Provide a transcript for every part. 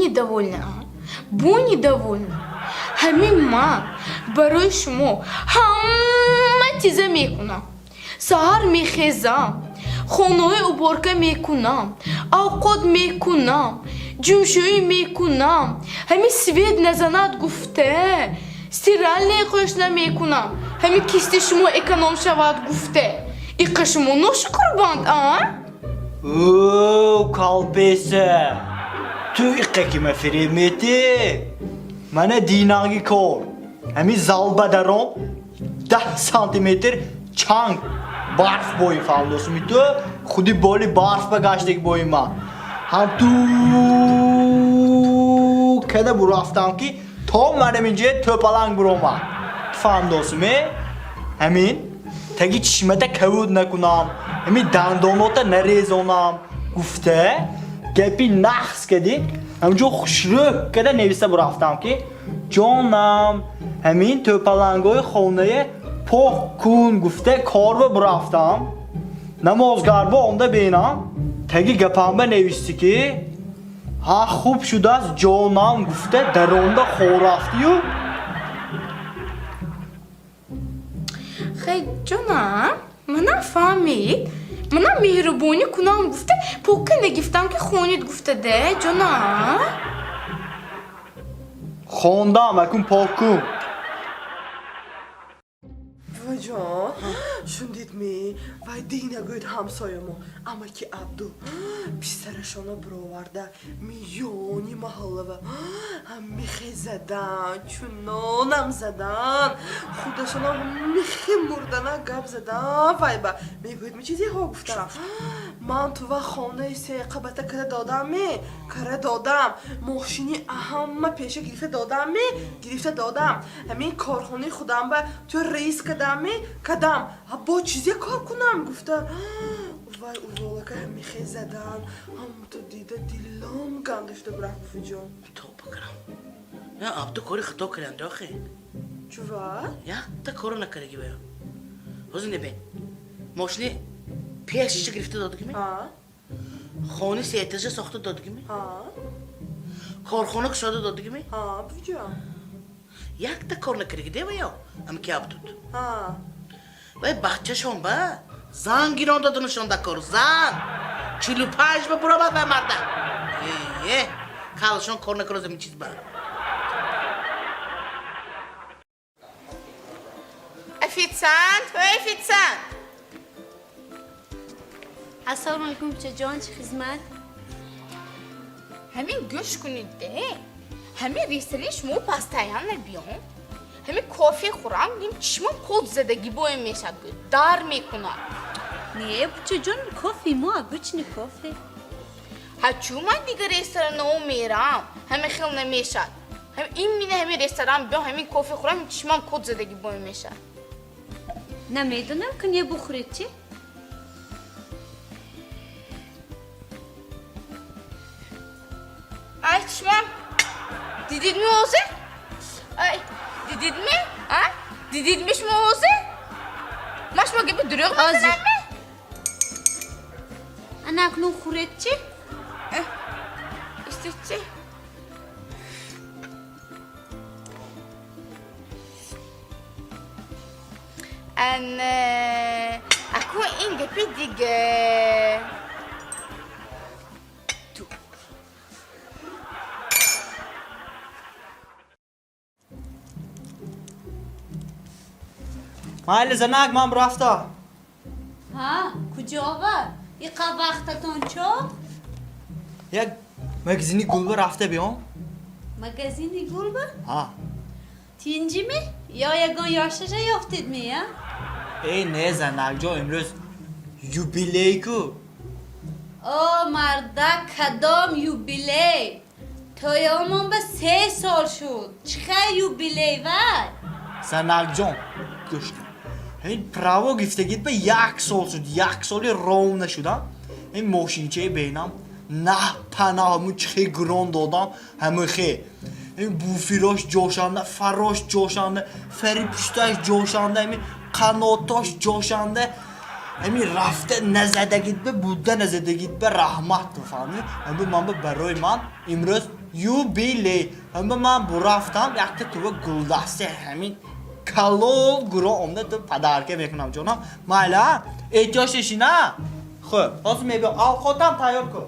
недовольна? Бо недовольна. همین من برای شما همه چیزه میکنم. سحر میخیزم، خانه اوبارکه میکنم، اوقات میکنم، جمشویی میکنم. همین سوید نزند گفته سیرال نیخوش نمیکنم. همین کیستی شما اکنام شود گفته ایقا شما نوش قرباند اوه kalpese. Tu iqqa kime firimeti. Mana dinagi kol. Hemi zalba darom 10 santimetr çang barf boyu fallosu mitu. Khudi boli barf ba gaçdek boyuma. Ham tu kada bu raftam ki tom menemince töpalang broma. Fandosu me. Hemin tagi çişmete kavud nakunam. Hemi dandonota nerezonam. Gufte gepi nahs kedik. همجا خوشرو کده نویسه برفتم که جانم همین توپلنگای خونه پخ کن گفته کار رو برفتم نمازگر با اونده بینم تگی گپم به نویستی که ها خوب شده از جانم گفته در اونده خور رفتی و خیلی جانم منم فهمید منم مهربونی کنم گفته پوکه نگفتم که خونید گفته ده جانم خوندم اکن پاک کن وای جان شوندید می وای دیگه نگوید همسایمو اما که عبدو بیسترشانو براورده میونی محله و هم میخی زدن چونانم زدن خودشانا میخی مردنه گب زدن وای با میگوید می چیزی ها گفتم من تو و خانه سه قبطه کره دادم کره دادم ماشینی همه پیشه گرفته دادم گرفته دادم همین کارخانه خودم به تو رئیس کدام با چیزی کار کنم گفته وای اوزالا که همی خیلی زدن هم تو دیده دیلام گندشته برای گفت جان تو بکرم یا عبدو کاری خطا کرند آخه چوه؟ یا تا کارو نکرگی بیا حوزی نبین ماشینی پیشش گرفته داده کمی خانه سیتجه ساخته داده کمی کارخانه کشاده داده کمی بجان یک تا کار نکرگی ده بیا هم که عبدود وای بچه شون با زن گیران دادنشون دا کار زن 45 با برابر به مرده کالشون کار نکرد زمین چیز با افیتسند و افیتسند السلام علیکم چه جان چه خدمت همین گوش کنید ده همین ریسلی شما پستایان بیان همین کافی خورم نیم چشمم خود زدگی باید میشد دار میکنم نه چه جان کافی ما گوچنی کافی هچو من دیگه رستوران نو میرم همین خیل نمیشد این مینه همین رستوران بیان همین کافی خورم چشمم خود زدگی باید میشد نمیدونم که نیه بخورید چی؟ Ay çişmem. Didid mi olsa? Ay didid mi? Ha? Dididmiş mi olsa? Maşma gibi duruyor mu sen mi? انا اکنون خورید چی؟ İşte çi. Anne, aku inge pidige. مایل زنگ من برفتم ها کجا آور؟ ایقا وقتتون چو؟ یک مگزینی گلبه رفته بیام مگزینی گل با؟ ها تینجی می؟ یا یگان یاشجا یافتید می یا؟ ای نه زنگ جا امروز یوبیلی کو او مرده کدام یوبیلی تویامون به 3 سال شد چخه یوبیلی وای؟ زنگ جان گوش کن این پراو گفتگیت به 1 سال شد 1 سالی روم نشدم این ماشینچه بینم نه پناه همون چه گران دادم همه خی این بوفیراش جوشانده فراش جوشانده فری پشتاش جوشانده این قناتاش جوشانده همین رفته نزدگیت به بوده نزدگیت به رحمت بفهمی همین من برای من امروز юбилей. Ама ман бу рафтам якта ту гулдасте ҳамин калол гуро омда ту падарка мекунам ҷонам. Майла, эҳтиёҷ дошти на? Хуб, ҳозир мебиём. Овқотам тайёр кун.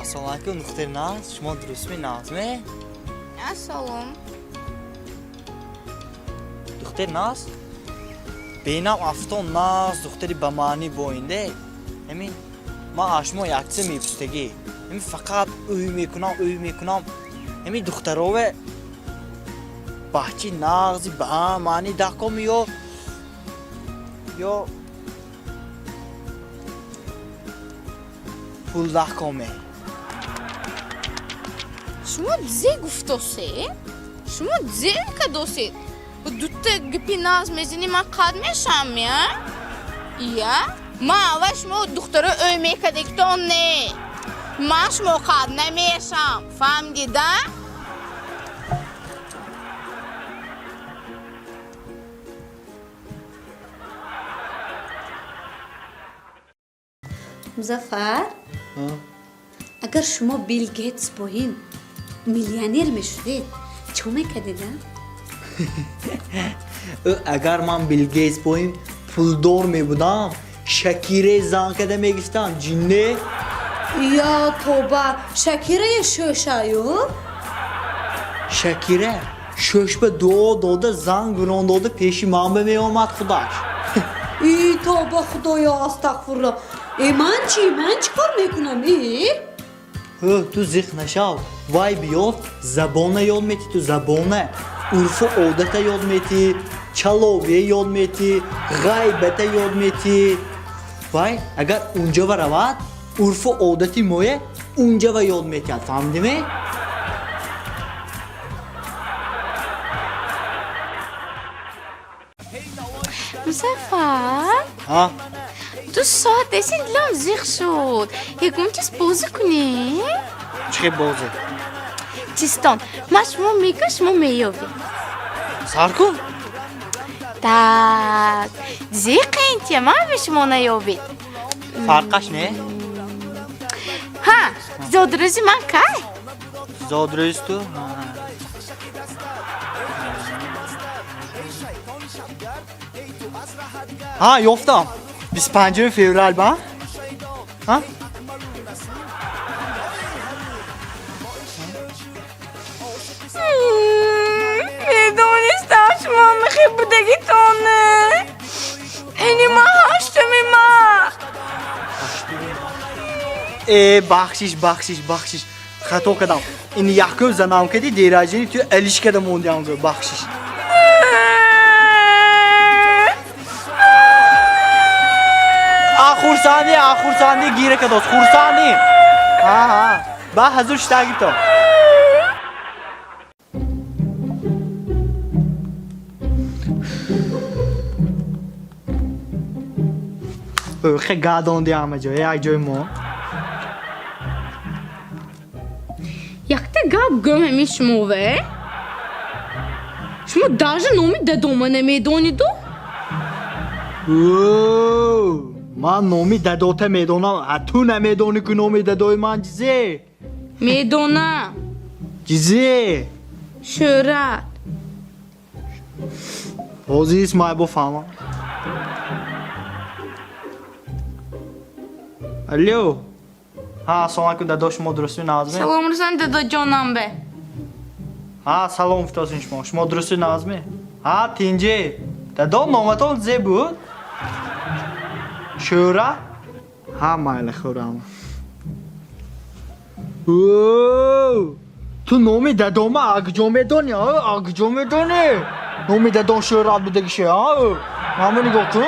Assalomu alaykum, Nuqtai Naz. Shuma durustmi, Nazmi? Assalom. Nuqtai Naz. Benam afton Naz, Nuqtai bamani bo'yinde. Emin, man ashmo yakti mepustagi. Emin faqat uy mekunam. Emin duxtarove bahchi Naz bamani dakom yo pul dakome. شما دیزه گفتوسی؟ شما دیزه کدوسی؟ و دوتا گپی ناز مزینی من قد میشم یا؟ یا؟ ما اول شما دخترو öyme کدکتون نه من شما قد نمیشم فهمیدی ده؟ مظفر اگر شما بیل گیتس باشین میلیونر میشدید چه میکردید؟ Agar man Bill Gates boyum puldor mi budam? Shakire zankede megistam cinne. یا توبه شکیره شوشایو Shakire shoshba doda zang rondoda peşi mambe me olmad xudaş. ای توبه خدایا استغفرالله ای من چیکار میکنم ای؟ Tu zihnaşav. Vay biyot zabona yol meti tu zabona. Urfu odata yol meti. Çaloviye yol meti. Gaybete yol meti. Vay agar unca var avat. Urfu odati moye unca va yol meti. Famdi mi? مظفر Ha? تو ساعت دستی دلم زیخ شد یکم چیز بازی کنی؟ Çıkıp bozu. چیستان من شما میگم شما میابی Sarkun. так зиқинти من به شما نیابید Farkaş ne? ها زادروزی من که Zodröstü. Ha yoftam. 25 fevral ba? Ha? میدونستم شما میخوای بودگی تونه اینی ما هشتمی ما Baxşiş. Xato qadam. İndi yakın zanam kedi derajeni tu elişkede mondiam go baxşiş. Xursandi gire kados xursandi. Ha. Ba hazır shtagi to. Xe gadon diam jo ya joy mo. як те гап гъмеми шумове? شما даже номи дедома немедонидо? Man nomi dedote medonam. Ha tu ne medoni ki nomi dedoy man cize. میدونم Cize. شهرت Ozi İsmail bu fama. Alo. Ha, assalomu dadosh modrusi Nazmi. سلام رسان دادا جانم به Ha, salom iftosin shmo. Shmo drusi Nazmi. Ha, tinji. Dado nomaton zebu. Shura. Ha, mayli xuram. Tu nomi dadoma agjomedoni, ha? Agjomedoni. Nomi dadon shura budagi şey, ha? Mamani gokun.